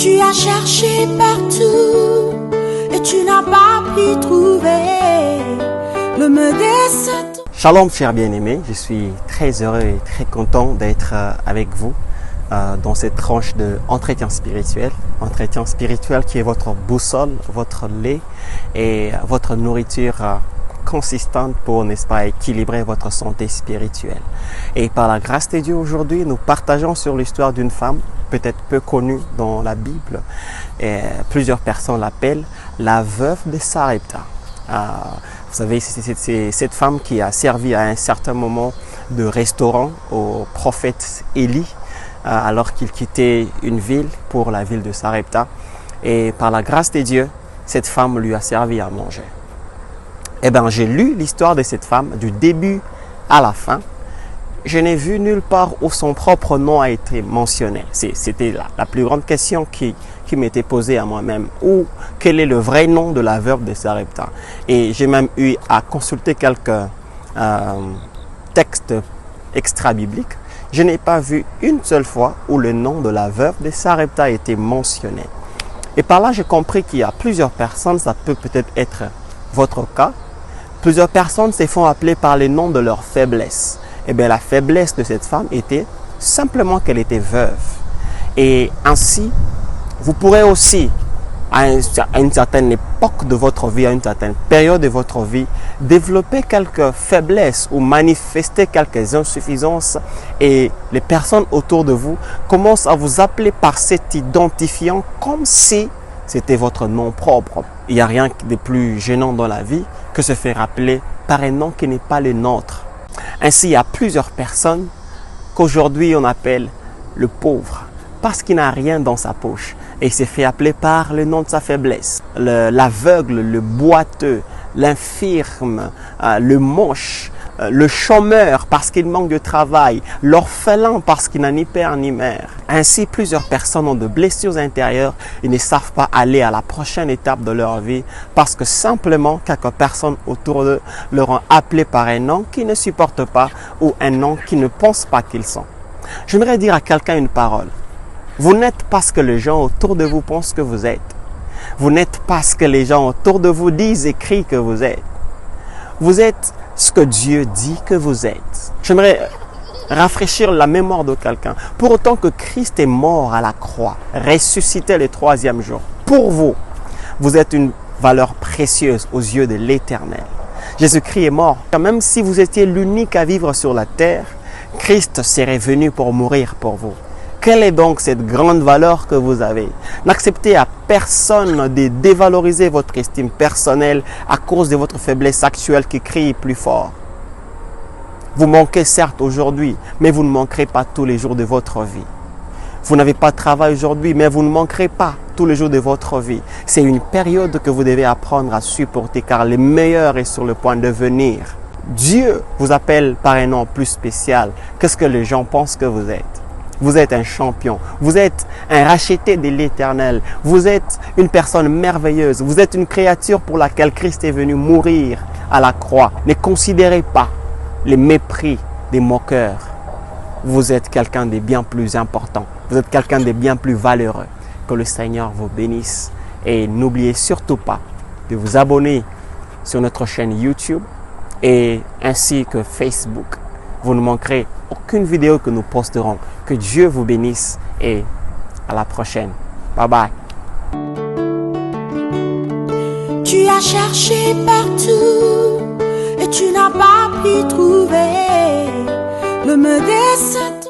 Tu as cherché partout et tu n'as pas pu trouver le modeste. Shalom chers bien-aimés, je suis très heureux et très content d'être avec vous dans cette tranche de entretien spirituel qui est votre boussole, votre lait et votre nourriture consistante pour, n'est-ce pas, équilibrer votre santé spirituelle. Et par la grâce de Dieu, aujourd'hui, nous partageons sur l'histoire d'une femme, peut-être peu connue dans la Bible, et plusieurs personnes l'appellent la veuve de Sarepta. Vous savez, c'est cette femme qui a servi à un certain moment de restaurant au prophète Élie, alors qu'il quittait une ville pour la ville de Sarepta. Et par la grâce de Dieu, cette femme lui a servi à manger. Eh bien, j'ai lu l'histoire de cette femme du début à la fin. Je n'ai vu nulle part où son propre nom a été mentionné. C'était la plus grande question qui m'était posée à moi-même. Ou quel est le vrai nom de la veuve de Sarepta? Et j'ai même eu à consulter quelques textes extra-bibliques. Je n'ai pas vu une seule fois où le nom de la veuve de Sarepta a été mentionné. Et par là, j'ai compris qu'il y a plusieurs personnes, ça peut peut-être être votre cas. Plusieurs personnes se font appeler par les noms de leur faiblesse. Eh bien, la faiblesse de cette femme était simplement qu'elle était veuve. Et ainsi, vous pourrez aussi, à une certaine époque de votre vie, à une certaine période de votre vie, développer quelques faiblesses ou manifester quelques insuffisances et les personnes autour de vous commencent à vous appeler par cet identifiant comme si c'était votre nom propre. Il n'y a rien de plus gênant dans la vie que se faire appeler par un nom qui n'est pas le nôtre. Ainsi, il y a plusieurs personnes qu'aujourd'hui on appelle le pauvre parce qu'il n'a rien dans sa poche et il s'est fait appeler par le nom de sa faiblesse. L'aveugle, le boiteux, l'infirme, le moche, le chômeur parce qu'il manque de travail, l'orphelin parce qu'il n'a ni père ni mère. Ainsi, plusieurs personnes ont de blessures intérieures et ne savent pas aller à la prochaine étape de leur vie parce que simplement quelques personnes autour d'eux leur ont appelé par un nom qu'ils ne supportent pas ou un nom qu'ils ne pensent pas qu'ils sont. J'aimerais dire à quelqu'un une parole. Vous n'êtes pas ce que les gens autour de vous pensent que vous êtes. Vous n'êtes pas ce que les gens autour de vous disent et crient que vous êtes. Vous êtes ce que Dieu dit que vous êtes. J'aimerais rafraîchir la mémoire de quelqu'un. Pour autant que Christ est mort à la croix, ressuscité le troisième jour, pour vous, vous êtes une valeur précieuse aux yeux de l'Éternel. Jésus-Christ est mort. Même si vous étiez l'unique à vivre sur la terre, Christ serait venu pour mourir pour vous. Quelle est donc cette grande valeur que vous avez? N'acceptez à personne de dévaloriser votre estime personnelle à cause de votre faiblesse actuelle qui crie plus fort. Vous manquez certes aujourd'hui, mais vous ne manquerez pas tous les jours de votre vie. Vous n'avez pas de travail aujourd'hui, mais vous ne manquerez pas tous les jours de votre vie. C'est une période que vous devez apprendre à supporter car le meilleur est sur le point de venir. Dieu vous appelle par un nom plus spécial que ce que les gens pensent que vous êtes. Vous êtes un champion, vous êtes un racheté de l'Éternel, vous êtes une personne merveilleuse, vous êtes une créature pour laquelle Christ est venu mourir à la croix. Ne considérez pas les mépris des moqueurs. Vous êtes quelqu'un de bien plus important, vous êtes quelqu'un de bien plus valeureux. Que le Seigneur vous bénisse et n'oubliez surtout pas de vous abonner sur notre chaîne YouTube et ainsi que Facebook. Vous ne manquerez aucune vidéo que nous posterons. Que Dieu vous bénisse et à la prochaine. Bye bye. Tu as cherché partout et tu n'as pas pu trouver le modeste.